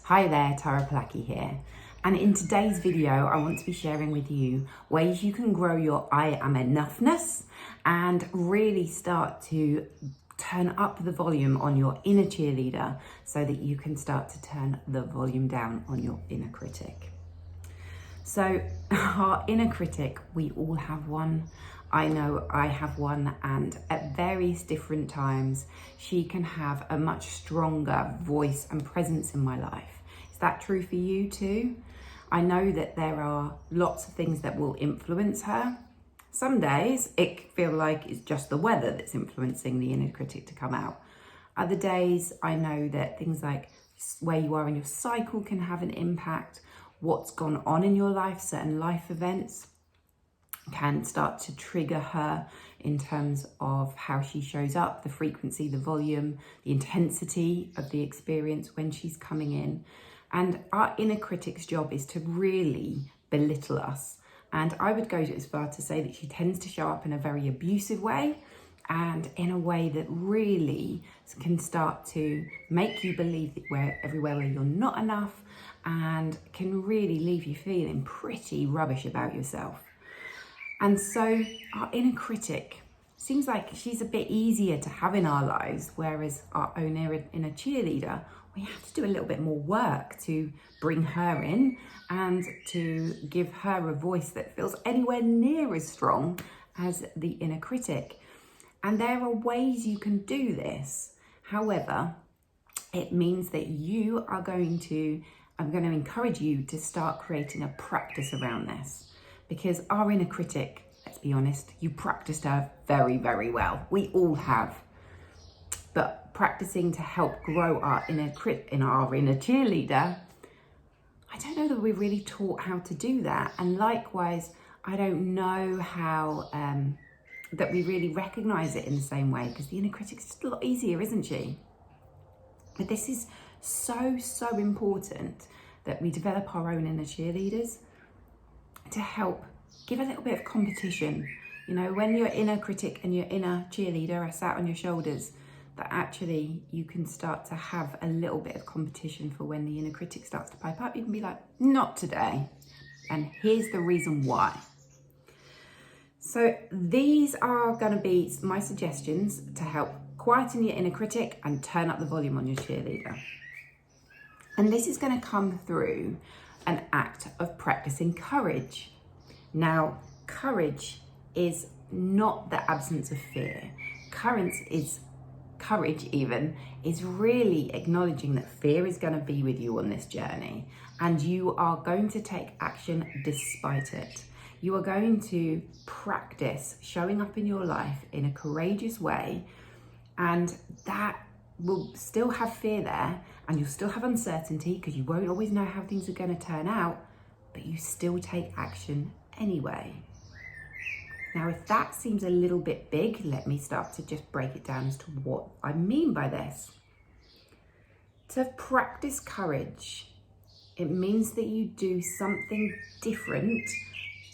Hi there, Tara Palaki here. And in today's video, I want to be sharing with you ways you can grow your I am enoughness and really start to turn up the volume on your inner cheerleader so that you can start to turn the volume down on your inner critic. So our inner critic, we all have one. I know I have one, and at various different times, she can have a much stronger voice and presence in my life. Is that true for you too? I know that there are lots of things that will influence her. Some days it can feel like it's just the weather that's influencing the inner critic to come out. Other days I know that things like where you are in your cycle can have an impact. What's gone on in your life, certain life events can start to trigger her in terms of how she shows up, the frequency, the volume, the intensity of the experience when she's coming in. And our inner critic's job is to really belittle us. And I would go as far to say that she tends to show up in a very abusive way and in a way that really can start to make you believe that everywhere where you're not enough, and can really leave you feeling pretty rubbish about yourself. And so our inner critic seems like she's a bit easier to have in our lives, whereas our own inner cheerleader, we have to do a little bit more work to bring her in and to give her a voice that feels anywhere near as strong as the inner critic. And there are ways you can do this. However, it means that I'm going to encourage you to start creating a practice around this, because our inner critic, let's be honest, you practiced her very, very well. We all have. But practicing to help grow our inner cheerleader, I don't know that we're really taught how to do that. And likewise, I don't know how that we really recognize it in the same way, because the inner critic's just a lot easier, isn't she? But this is so, so important that we develop our own inner cheerleaders to help give a little bit of competition. You know, when your inner critic and your inner cheerleader are sat on your shoulders, that actually you can start to have a little bit of competition for when the inner critic starts to pipe up. You can be like, not today. And here's the reason why. So these are going to be my suggestions to help quieten your inner critic and turn up the volume on your cheerleader. And this is going to come through an act of practicing courage. Now, courage is not the absence of fear. Courage is really acknowledging that fear is going to be with you on this journey, and you are going to take action despite it. You are going to practice showing up in your life in a courageous way, and that will still have fear there, and you'll still have uncertainty because you won't always know how things are going to turn out, but you still take action anyway. Now, if that seems a little bit big, let me start to just break it down as to what I mean by this. To practice courage, it means that you do something different,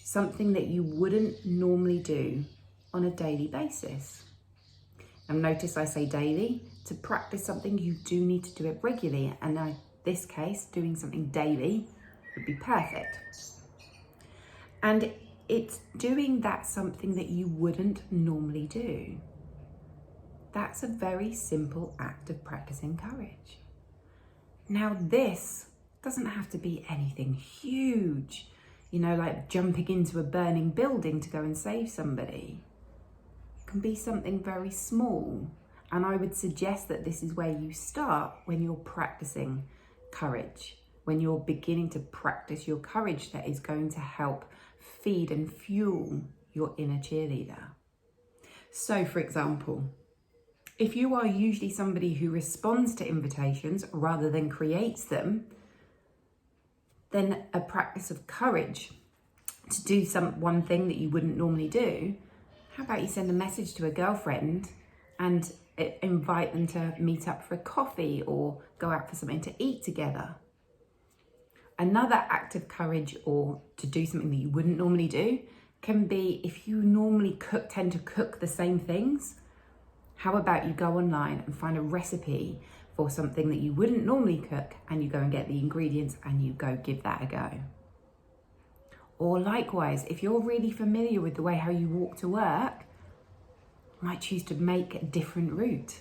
something that you wouldn't normally do on a daily basis. And notice I say daily. To practice something, you do need to do it regularly. And in this case, doing something daily would be perfect. And it's doing that something that you wouldn't normally do. That's a very simple act of practicing courage. Now, this doesn't have to be anything huge, like jumping into a burning building to go and save somebody. It can be something very small. And I would suggest that this is where you start when you're practicing courage, when you're beginning to practice your courage that is going to help feed and fuel your inner cheerleader. So, for example, if you are usually somebody who responds to invitations rather than creates them, then a practice of courage to do one thing that you wouldn't normally do. How about you send a message to a girlfriend and invite them to meet up for a coffee or go out for something to eat together? Another act of courage, or to do something that you wouldn't normally do, can be if you normally tend to cook the same things. How about you go online and find a recipe for something that you wouldn't normally cook, and you go and get the ingredients and you go give that a go. Or likewise, if you're really familiar with the way how you walk to work, you might choose to make a different route.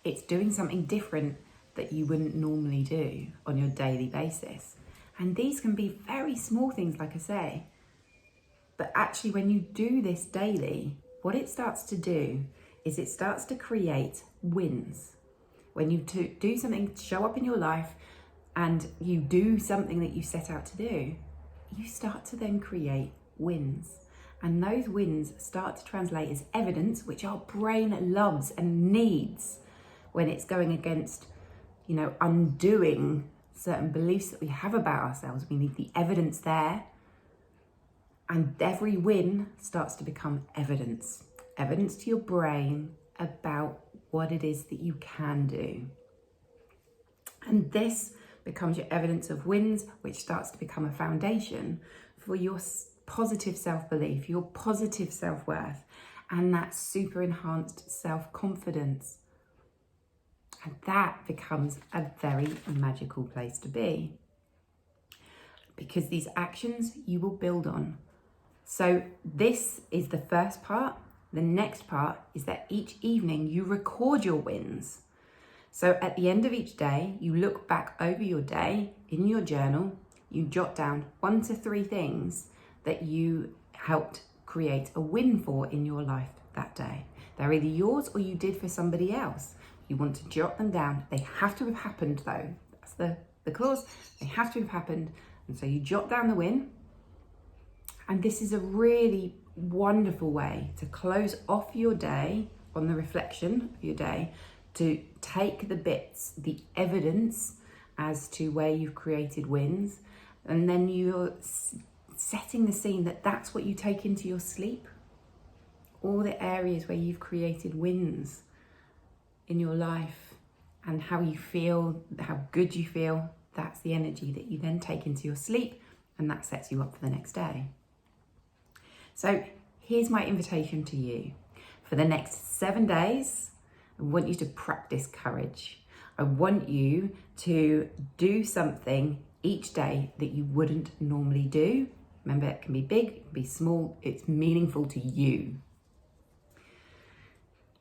It's doing something different that you wouldn't normally do on your daily basis. And these can be very small things, like I say. But actually, when you do this daily, what it starts to do is it starts to create wins. When you do something, show up in your life, and you do something that you set out to do, you start to then create wins. And those wins start to translate as evidence, which our brain loves and needs when it's going against, undoing certain beliefs that we have about ourselves. We need the evidence there. And every win starts to become evidence to your brain about what it is that you can do. And this becomes your evidence of wins, which starts to become a foundation for your positive self-belief, your positive self-worth, and that super enhanced self-confidence. And that becomes a very magical place to be, because these actions you will build on. So this is the first part. The next part is that each evening you record your wins. So at the end of each day, you look back over your day in your journal, you jot down 1 to 3 things that you helped create a win for in your life that day. They're either yours or you did for somebody else. You want to jot them down. They have to have happened though. That's the clause. They have to have happened. And so you jot down the win. And this is a really wonderful way to close off your day on the reflection of your day, to take the bits, the evidence as to where you've created wins, and then you're setting the scene that that's what you take into your sleep. All the areas where you've created wins in your life, and how you feel, how good you feel, that's the energy that you then take into your sleep, and that sets you up for the next day. So here's my invitation to you. For the next 7 days, I want you to practice courage. I want you to do something each day that you wouldn't normally do. Remember, it can be big, it can be small, it's meaningful to you.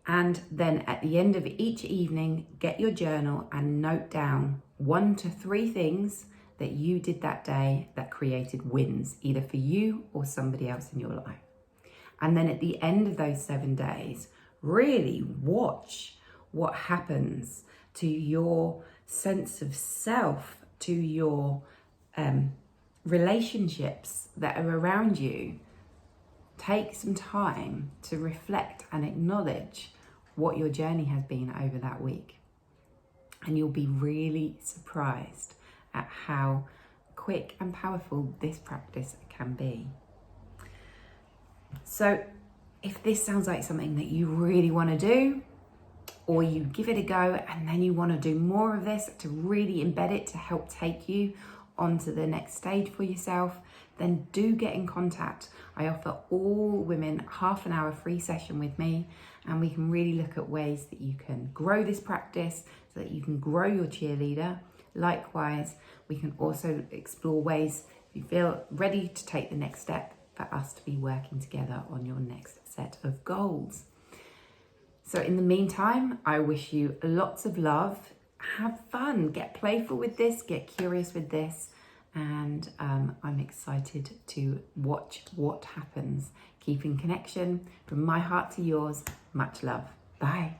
And then at the end of each evening, get your journal and note down 1 to 3 things that you did that day that created wins, either for you or somebody else in your life. And then at the end of those 7 days, really watch what happens to your sense of self, to your relationships that are around you. Take some time to reflect and acknowledge what your journey has been over that week. And you'll be really surprised at how quick and powerful this practice can be. So if this sounds like something that you really want to do, or you give it a go and then you want to do more of this to really embed it to help take you onto the next stage for yourself, then do get in contact. I offer all women half an hour free session with me, and we can really look at ways that you can grow this practice so that you can grow your cheerleader. Likewise, we can also explore ways, if you feel ready to take the next step, for us to be working together on your next set of goals. So in the meantime, I wish you lots of love. Have fun, get playful with this, get curious with this, and I'm excited to watch what happens. Keep in connection. From my heart to yours, much love. Bye.